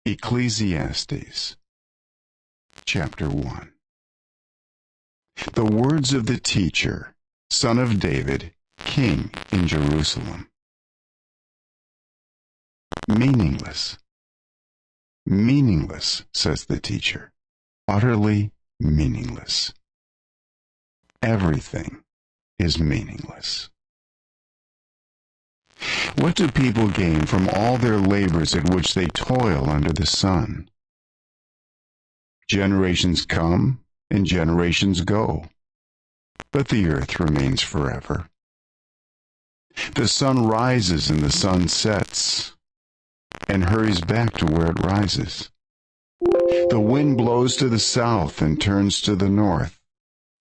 Ecclesiastes, chapter 1. The words of the teacher, son of David, king in Jerusalem. Meaningless. Meaningless, says the teacher. Utterly meaningless. Everything is meaningless. What do people gain from all their labors at which they toil under the sun? Generations come and generations go, but the earth remains forever. The sun rises and the sun sets, and hurries back to where it rises. The wind blows to the south and turns to the north.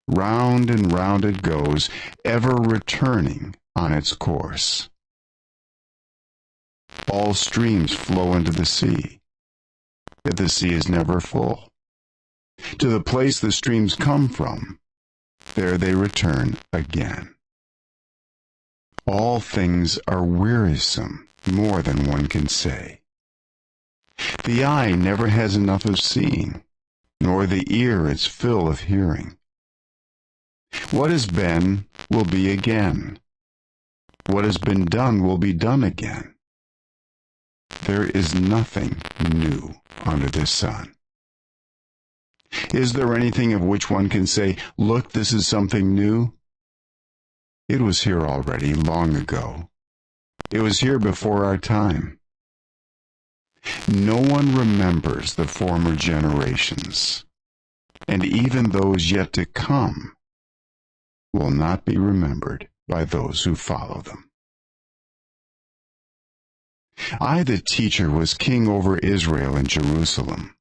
Round and round it goes, ever returning on its course. All streams flow into the sea, yet the sea is never full. To the place the streams come from, there they return again. All things are wearisome, more than one can say. The eye never has enough of seeing, nor the ear its fill of hearing. What has been will be again. What has been done will be done again. There is nothing new under the sun. Is there anything of which one can say, "Look, this is something new"? It was here already, long ago. It was here before our time. No one remembers the former generations, and even those yet to come will not be remembered by those who follow them. I, the teacher, was king over Israel in Jerusalem.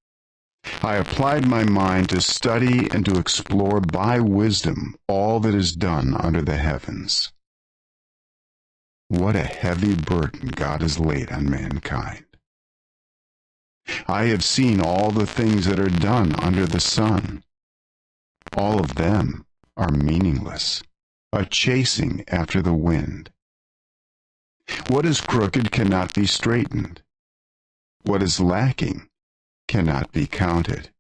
I applied my mind to study and to explore by wisdom all that is done under the heavens. What a heavy burden God has laid on mankind. I have seen all the things that are done under the sun. All of them are meaningless, a chasing after the wind. What is crooked cannot be straightened. What is lacking cannot be counted.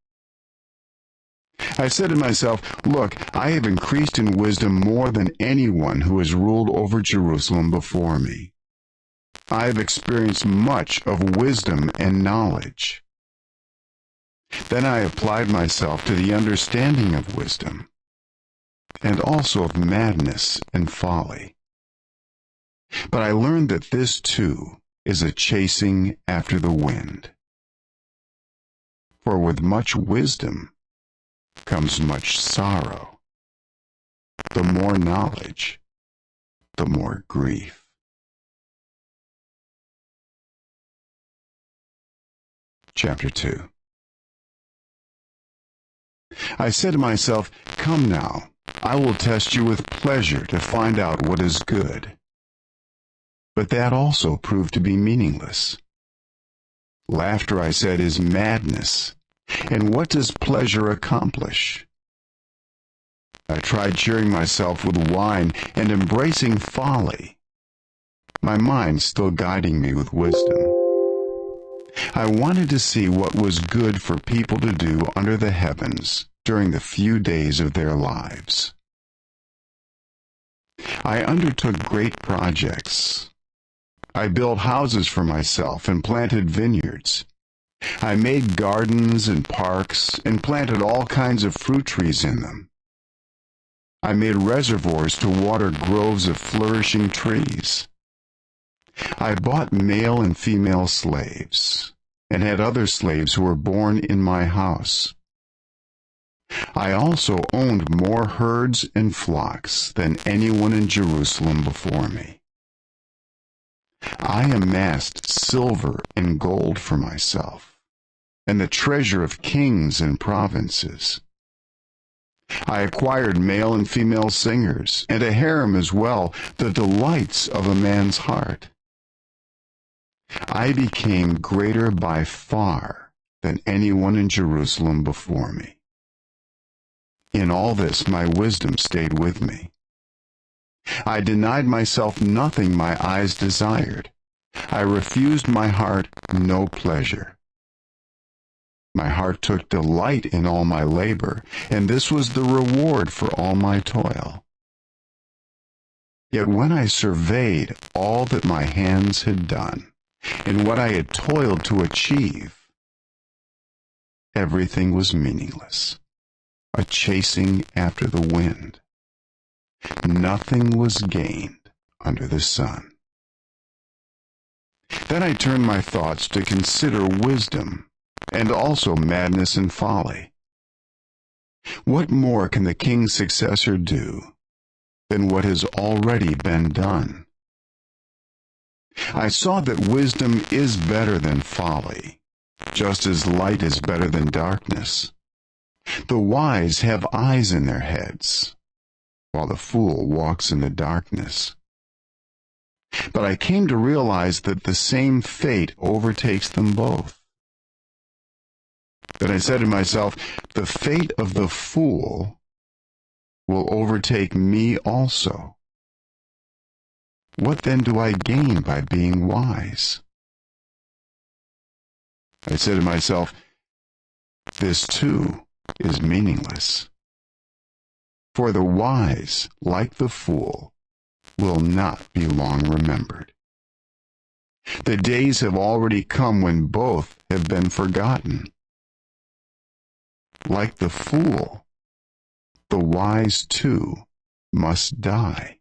I said to myself, "Look, I have increased in wisdom more than anyone who has ruled over Jerusalem before me. I have experienced much of wisdom and knowledge." Then I applied myself to the understanding of wisdom, and also of madness and folly. But I learned that this too is a chasing after the wind. For with much wisdom comes much sorrow. The more knowledge, the more grief. Chapter 2. I said to myself, "Come now, I will test you with pleasure to find out what is good." But that also proved to be meaningless. Laughter, I said, is madness. And what does pleasure accomplish? I tried cheering myself with wine and embracing folly, my mind still guiding me with wisdom. I wanted to see what was good for people to do under the heavens during the few days of their lives. I undertook great projects. I built houses for myself and planted vineyards. I made gardens and parks and planted all kinds of fruit trees in them. I made reservoirs to water groves of flourishing trees. I bought male and female slaves and had other slaves who were born in my house. I also owned more herds and flocks than anyone in Jerusalem before me. I amassed silver and gold for myself, and the treasure of kings and provinces. I acquired male and female singers, and a harem as well, the delights of a man's heart. I became greater by far than anyone in Jerusalem before me. In all this my wisdom stayed with me. I denied myself nothing my eyes desired. I refused my heart no pleasure. My heart took delight in all my labor, and this was the reward for all my toil. Yet when I surveyed all that my hands had done, and what I had toiled to achieve, everything was meaningless, a chasing after the wind. Nothing was gained under the sun. Then I turned my thoughts to consider wisdom, and also madness and folly. What more can the king's successor do than what has already been done? I saw that wisdom is better than folly, just as light is better than darkness. The wise have eyes in their heads, while the fool walks in the darkness. But I came to realize that the same fate overtakes them both. Then I said to myself, the fate of the fool will overtake me also. What then do I gain by being wise? I said to myself, this too is meaningless. For the wise, like the fool, will not be long remembered. The days have already come when both have been forgotten. Like the fool, the wise too must die.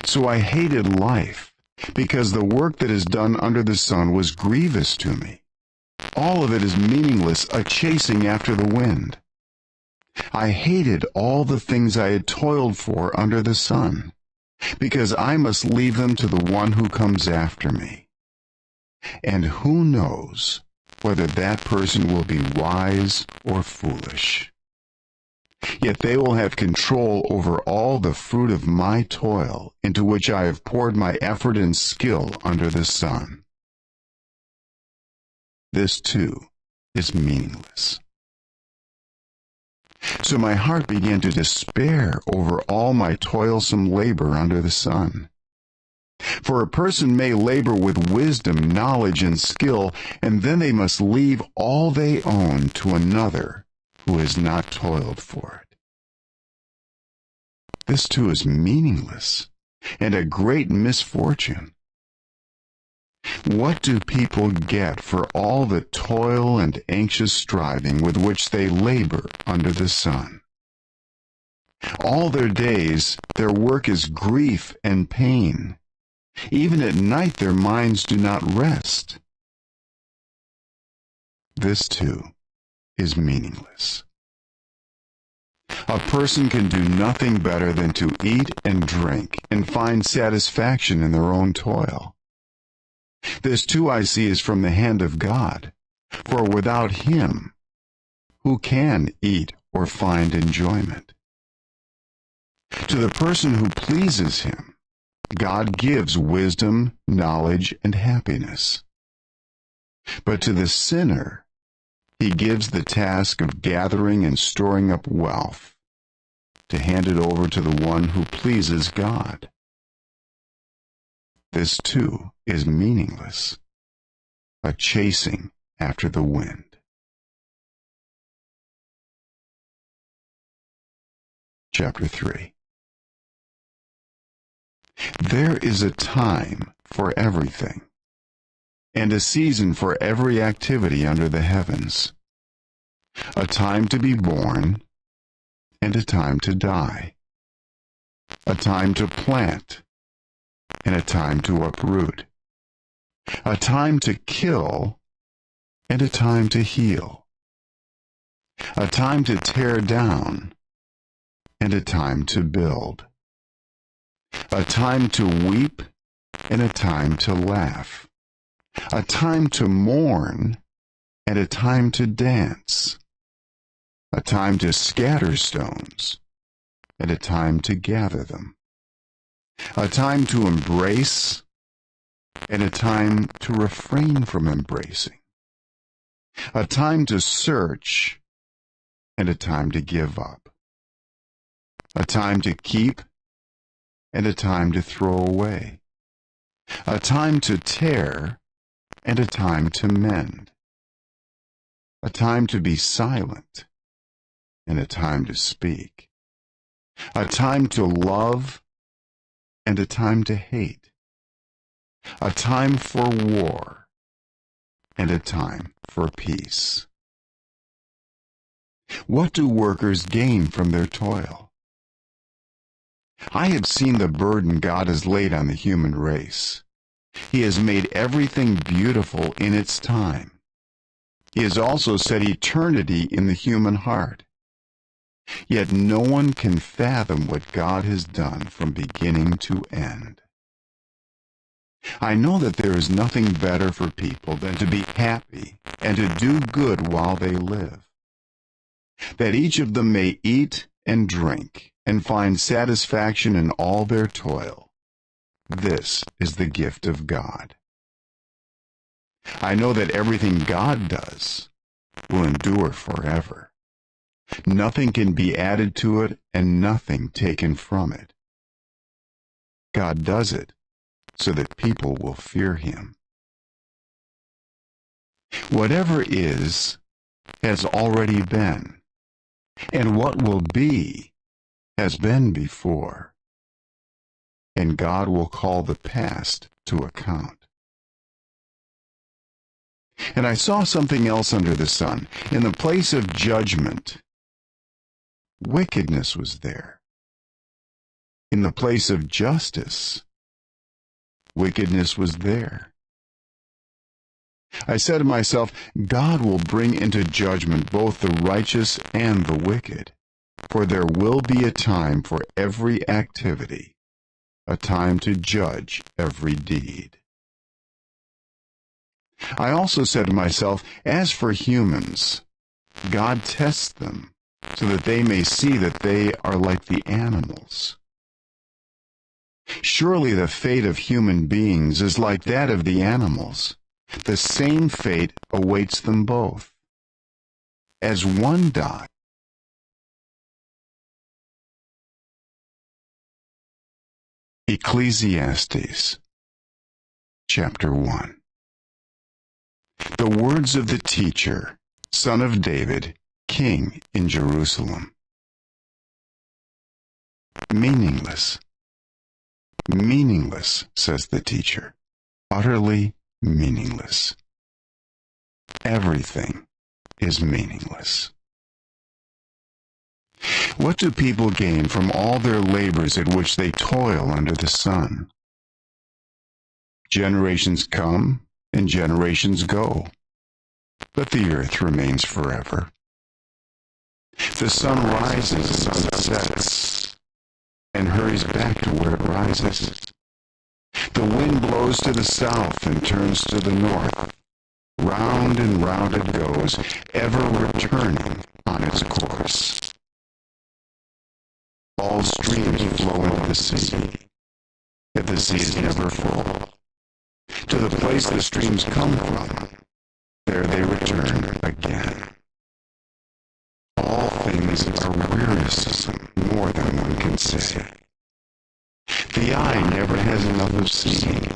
So I hated life, because the work that is done under the sun was grievous to me. All of it is meaningless, a chasing after the wind. I hated all the things I had toiled for under the sun, because I must leave them to the one who comes after me. And who knows whether that person will be wise or foolish. Yet they will have control over all the fruit of my toil, into which I have poured my effort and skill under the sun. This too is meaningless. So my heart began to despair over all my toilsome labor under the sun. For a person may labor with wisdom, knowledge, and skill, and then they must leave all they own to another who has not toiled for it. This too is meaningless, and a great misfortune. What do people get for all the toil and anxious striving with which they labor under the sun? All their days, their work is grief and pain. Even at night, their minds do not rest. This too is meaningless. A person can do nothing better than to eat and drink and find satisfaction in their own toil. This too I see is from the hand of God, for without Him, who can eat or find enjoyment? To the person who pleases Him, God gives wisdom, knowledge, and happiness. But to the sinner, He gives the task of gathering and storing up wealth, to hand it over to the one who pleases God. This too is meaningless, a chasing after the wind. Chapter 3. There is a time for everything, and a season for every activity under the heavens, a time to be born and a time to die, a time to plant and a time to uproot, a time to kill and a time to heal, a time to tear down and a time to build, a time to weep and a time to laugh, a time to mourn and a time to dance, a time to scatter stones and a time to gather them, a time to embrace and a time to refrain from embracing, a time to search and a time to give up, a time to keep and a time to throw away, a time to tear and a time to mend, a time to be silent and a time to speak, a time to love and a time to hate, a time for war and a time for peace. What do workers gain from their toil? I have seen the burden God has laid on the human race. He has made everything beautiful in its time. He has also set eternity in the human heart. Yet no one can fathom what God has done from beginning to end. I know that there is nothing better for people than to be happy and to do good while they live, that each of them may eat and drink and find satisfaction in all their toil. This is the gift of God. I know that everything God does will endure forever. Nothing can be added to it and nothing taken from it. God does it so that people will fear Him. Whatever is has already been, and what will be has been before, and God will call the past to account. And I saw something else under the sun. In the place of judgment, wickedness was there. In the place of justice, wickedness was there. I said to myself, God will bring into judgment both the righteous and the wicked, for there will be a time for every activity, a time to judge every deed. I also said to myself, as for humans, God tests them so that they may see that they are like the animals. Surely the fate of human beings is like that of the animals. The same fate awaits them both. As one dies, Ecclesiastes, chapter 1. The words of the teacher, son of David, king in Jerusalem. Meaningless. Meaningless, says the teacher. Utterly meaningless. Everything is meaningless. What do people gain from all their labors at which they toil under the sun? Generations come and generations go, but the earth remains forever. The sun rises and the sun sets, and hurries back to where it rises. The wind blows to the south and turns to the north. Round and round it goes, ever returning on its course. All streams flow into the sea, yet the sea is never full. To the place the streams come from, there they return again. All things are wearisome, more than one can say. The eye never has enough of seeing,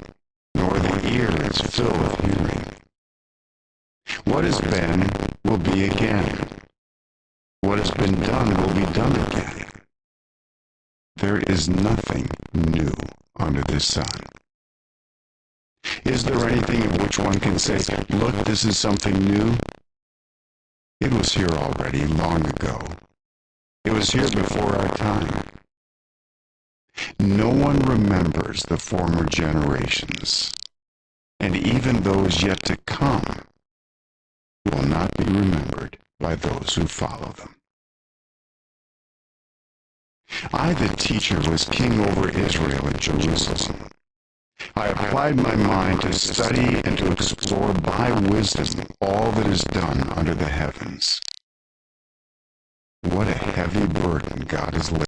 nor the ear is filled with hearing. What has been will be again. What has been done will be done again. There is nothing new under the sun. Is there anything of which one can say, look, this is something new? It was here already, long ago. It was here before our time. No one remembers the former generations, and even those yet to come will not be remembered by those who follow them. I, the teacher, was king over Israel and Jerusalem. I applied my mind to study and to explore by wisdom all that is done under the heavens. What a heavy burden God has laid